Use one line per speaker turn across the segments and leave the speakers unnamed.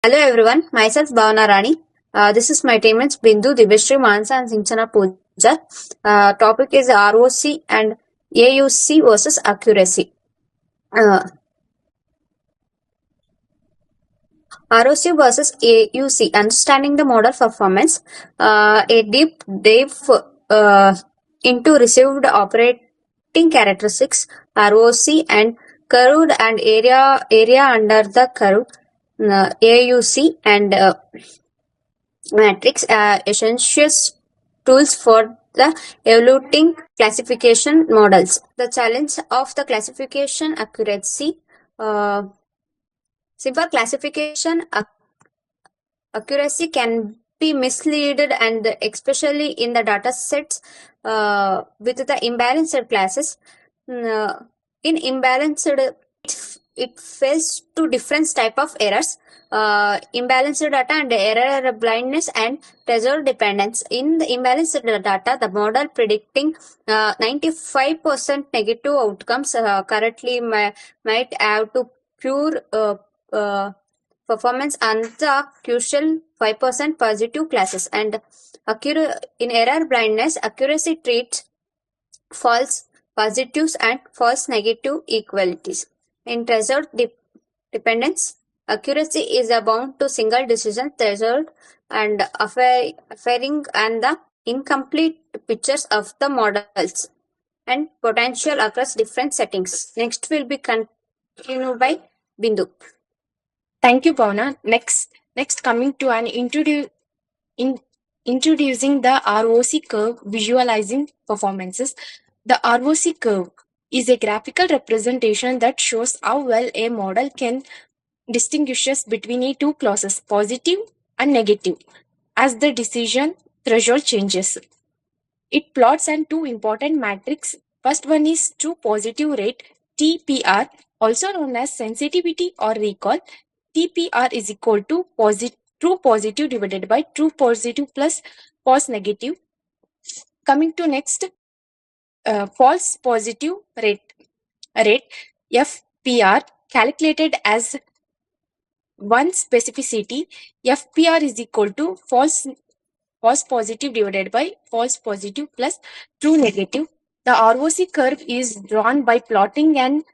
Hello everyone, myself Bhavana Rani. This is my teammates Bindu, Dibeshri, Mansa and Sinchana Pooja. Topic is ROC and AUC versus accuracy. ROC versus AUC, understanding the model performance. A deep dive into received operating characteristics, ROC and curved and area under the curve, AUC and matrix are essential tools for the evaluating classification models. The challenge of the classification accuracy. Simple classification accuracy can be misleaded, and especially in the data sets with the imbalanced classes. In imbalanced, it fails to different type of errors, imbalanced data and error blindness and threshold dependence. In the imbalanced data, the model predicting 95% negative outcomes correctly might have to pure performance and the crucial 5% positive classes. And in error blindness, accuracy treats false positives and false negative equalities. In threshold dependence, accuracy is bound to single decision threshold and affairing and the incomplete pictures of the models and potential across different settings. Next will be continued by Bindu.
Thank you, Bhavna. Next coming to introducing the ROC curve, visualizing performances. The ROC curve is a graphical representation that shows how well a model can distinguishes between two clauses, positive and negative, as the decision threshold changes. It plots on two important metrics. First one is true positive rate, TPR, also known as sensitivity or recall. TPR is equal to true positive divided by true positive plus false negative. Coming to next, false positive rate FPR, calculated as one specificity. FPR is equal to false positive divided by false positive plus true negative. The ROC curve is drawn by plotting an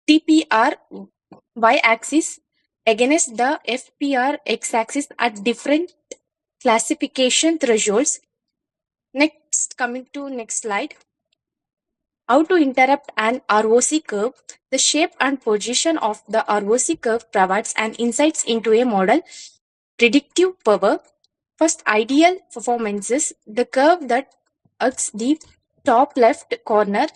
TPR y-axis against the FPR x-axis at different classification thresholds. Next, coming to next slide. How to interrupt an ROC curve. The shape and position of the ROC curve provides an insights into a model predictive power. First, ideal performances. The curve that hugs the top left corner,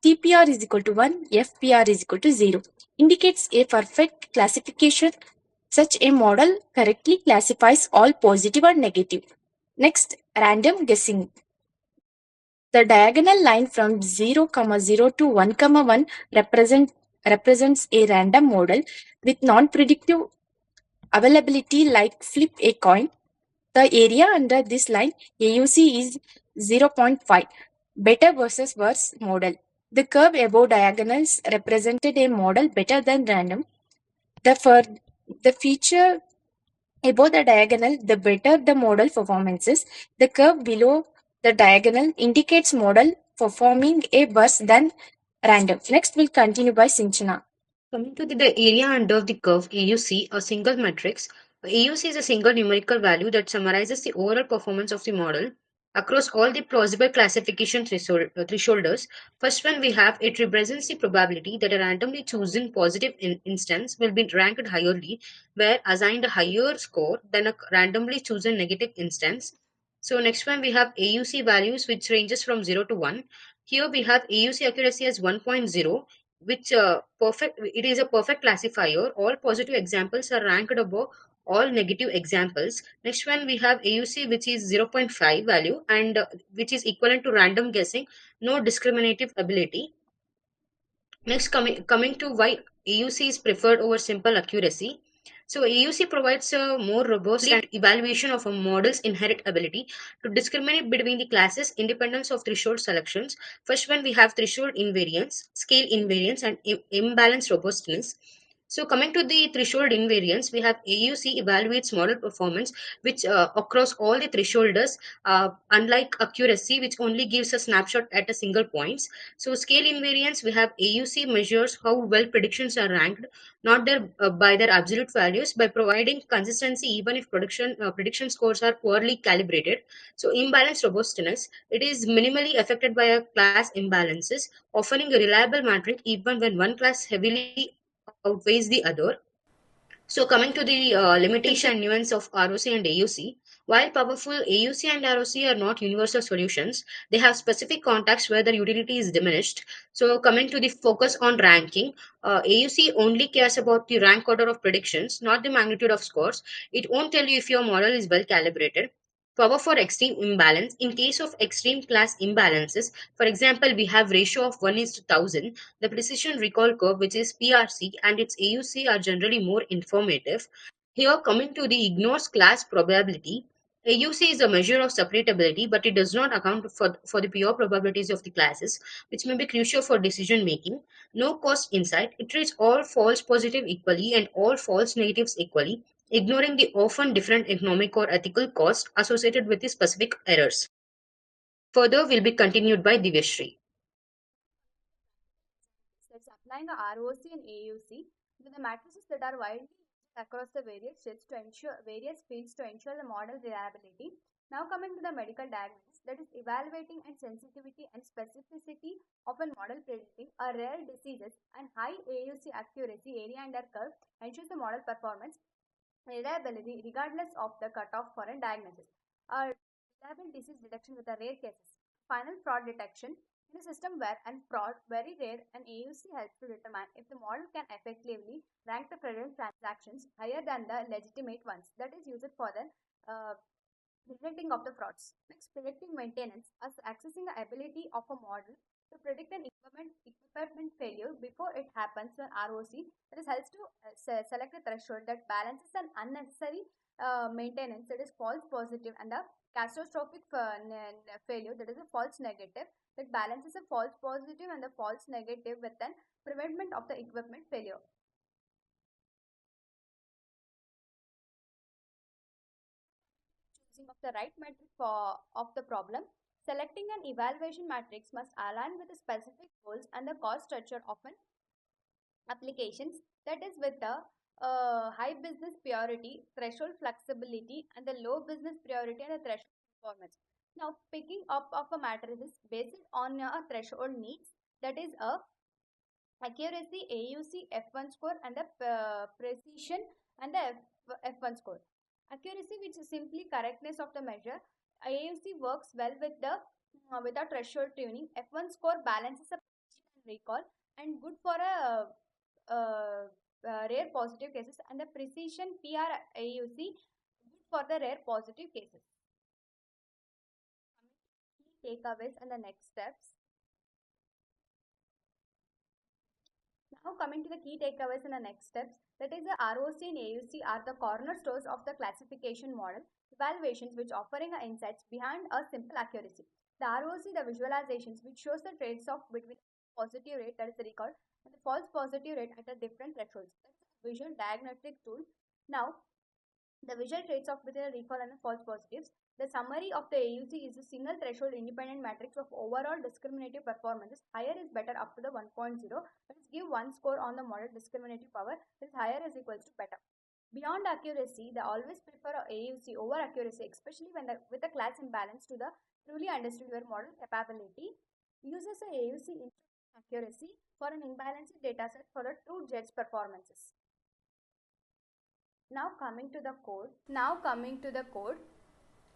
TPR is equal to 1, FPR is equal to 0, indicates a perfect classification. Such a model correctly classifies all positive and negative. Next, random guessing. The diagonal line from 0, 0 to 1, 1 represents a random model with non-predictive availability, like flip a coin. The area under this line, AUC, is 0.5. Better versus worse model. The curve above diagonals represented a model better than random. The feature above the diagonal, the better the model performances. The curve below the diagonal indicates model performing a worse than random. Next, we'll continue by Sinchana.
Coming to the area under the curve AUC, a single matrix. AUC is a single numerical value that summarizes the overall performance of the model across all the plausible classification thresholders. First one we have, it represents the probability that a randomly chosen positive instance will be ranked highly, where assigned a higher score than a randomly chosen negative instance. So next one we have AUC values, which ranges from 0 to 1. Here we have AUC accuracy as 1.0, which it is a perfect classifier. All positive examples are ranked above all negative examples. Next one we have AUC, which is 0.5 value, and which is equivalent to random guessing, no discriminative ability. Next, coming to why AUC is preferred over simple accuracy. So AUC provides a more robust evaluation of a model's inherent ability to discriminate between the classes, independence of threshold selections. First one we have threshold invariance, scale invariance, and imbalanced robustness. So coming to the threshold invariance, we have AUC evaluates model performance, which across all the thresholders, unlike accuracy, which only gives a snapshot at a single points. So scale invariance, we have AUC measures how well predictions are ranked, not their by their absolute values, by providing consistency even if prediction scores are poorly calibrated. So imbalanced robustness, it is minimally affected by a class imbalances, offering a reliable metric even when one class heavily outweighs the other. So coming to the limitation and nuance of ROC and AUC, while powerful, AUC and ROC are not universal solutions. They have specific contexts where their utility is diminished. So coming to the focus on ranking, AUC only cares about the rank order of predictions, not the magnitude of scores. It won't tell you if your model is well calibrated. Power for extreme imbalance. In case of extreme class imbalances, for example, we have ratio of 1 is to 1000. The precision recall curve, which is PRC, and its AUC are generally more informative. Here, coming to the ignores class probability, AUC is a measure of separatability, but it does not account for the pure probabilities of the classes, which may be crucial for decision making. No cost insight, it treats all false positive equally and all false negatives equally, ignoring the often different economic or ethical cost associated with the specific errors. Further will be continued by Divyashri.
Let's applying the ROC and AUC to the matrices that are widely used across the various fields to ensure the model reliability. Now coming to the medical diagnosis, that is evaluating and sensitivity and specificity of a model predicting a rare diseases and high AUC accuracy area under curve ensures the model performance reliability regardless of the cutoff for a diagnosis. A reliable disease detection with a rare cases. Final fraud detection in a system where and fraud very rare and AUC helps to determine if the model can effectively rank the fraudulent transactions higher than the legitimate ones. That is used for the detecting of the frauds. Next, predicting maintenance as accessing the ability of a model to predict an equipment failure before it happens when ROC that is helps to select a threshold that balances an unnecessary maintenance that is false positive and a catastrophic failure that is a false negative that balances a false positive and the false negative with an preventment of the equipment failure. Choosing of the right metric for of the problem. Selecting an evaluation matrix must align with the specific goals and the cost structure of an applications that is with the high business priority, threshold flexibility, and the low business priority and the threshold performance. Now, picking up of a matrix is based on a threshold needs that is a accuracy, AUC, F1 score, and the precision and the F1 score. Accuracy, which is simply correctness of the measure. AUC works well with a threshold tuning. F1 score balances a precision and recall and good for a rare positive cases, and the precision PR AUC good for the rare positive cases. Key takeaways and the next steps. Now coming to the key takeaways and the next steps, that is the ROC and AUC are the cornerstones of the classification model evaluations which offering insights behind a simple accuracy. The ROC, the visualizations which shows the trades-off between positive rate that is the record and the false positive rate at a different thresholds. That's a visual diagnostic tool. Now the visual traits of between the recall and the false positives. The summary of the AUC is a single threshold independent matrix of overall discriminative performances. Higher is better up to the 1.0. Let us give one score on the model discriminative power. This higher is equals to better. Beyond accuracy, they always prefer AUC over accuracy, especially when with a class imbalance to the truly understood your model capability. Uses a AUC accuracy for an imbalanced dataset for a true judge performances. Now coming to the code.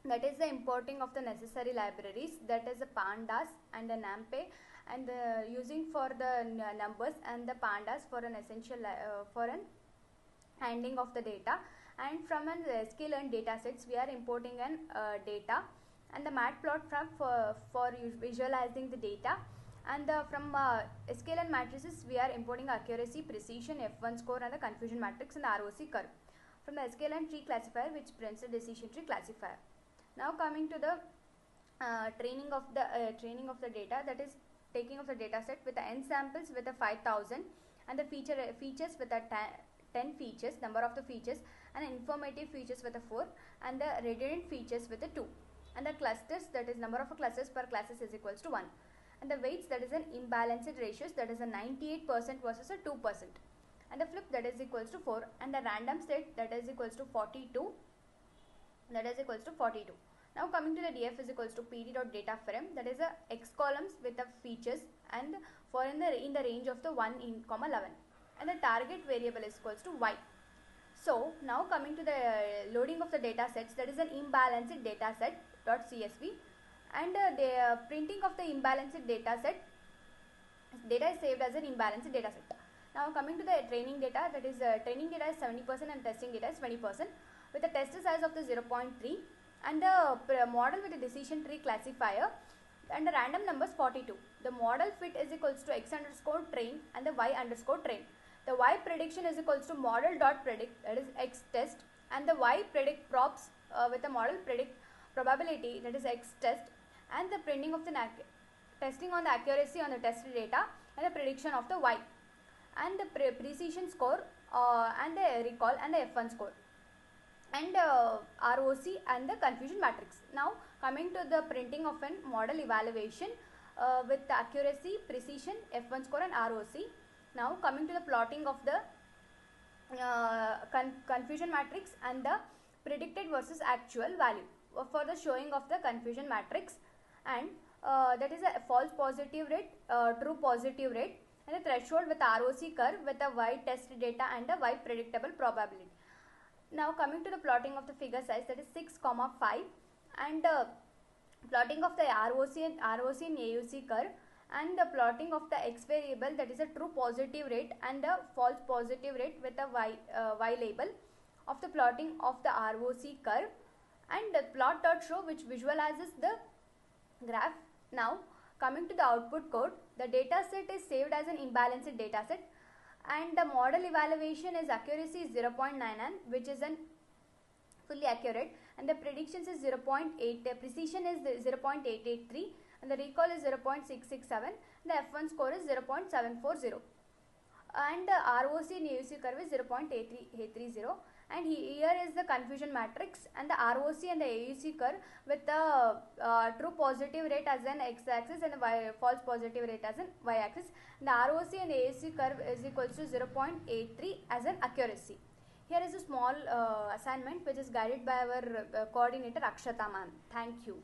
That is the importing of the necessary libraries, that is the pandas and the numpy, and the using for the numbers and the pandas for an essential for an handling of the data. And from an SQL and data sets we are importing an data and the matplot for visualizing the data, and from SQL and matrices we are importing accuracy, precision, F1 score, and the confusion matrix and the ROC curve from the SQL and tree classifier which prints a decision tree classifier. Now coming to the training of the data, that is taking of the data set with the n samples with the 5000
and the features with a 10 features, number of the features, and informative features with a 4, and the redundant features with a 2, and the clusters, that is number of clusters per classes is equals to 1, and the weights, that is an imbalanced ratios, that is a 98% versus a 2%, and the flip, that is equals to 4, and the random state, that is equals to 42, that is equals to 42. Now coming to the df is equals to pd.data frame, that is a x columns with the features and for in the range of the 1 in comma 11, and the target variable is equals to y. So now coming to the loading of the data sets, that is an imbalanced data set .csv, and the printing of the imbalanced data set, data is saved as an imbalanced data set. Now coming to the training data, that is training data is 70% and testing data is 20%, with a test size of the 0.3, and the model with a decision tree classifier, and the random numbers 42. The model fit is equals to x underscore train and the y underscore train. The y prediction is equals to model dot predict, that is x test, and the y predict props with the model predict probability, that is x test, and the printing of the testing on the accuracy on the test data and the prediction of the y, and the precision score and the recall and the F1 score, and ROC and the confusion matrix. Now coming to the printing of a model evaluation with the accuracy, precision, F1 score and ROC. Now coming to the plotting of the confusion matrix and the predicted versus actual value for the showing of the confusion matrix, and that is a false positive rate, true positive rate, and the threshold with ROC curve with a y test data and a y predictable probability. Now coming to the plotting of the figure size, that is 6,5, and plotting of the ROC and AUC curve, and the plotting of the x variable, that is a true positive rate and a false positive rate with a y label of the plotting of the ROC curve, and the plot.show which visualizes the graph. Now coming to the output code, the data set is saved as an imbalanced data set, and the model evaluation is accuracy is 0.99, which is an fully accurate, and the predictions is 0.8, the precision is 0.883, and the recall is 0.667, the F1 score is 0.740, and the ROC and AUC curve is 0.830, and here is the confusion matrix, and the ROC and the AUC curve with the true positive rate as an x-axis and the false positive rate as an y-axis. The ROC and AUC curve is equals to 0.83 as an accuracy. Here is a small assignment which is guided by our coordinator Akshata ma'am. Thank you.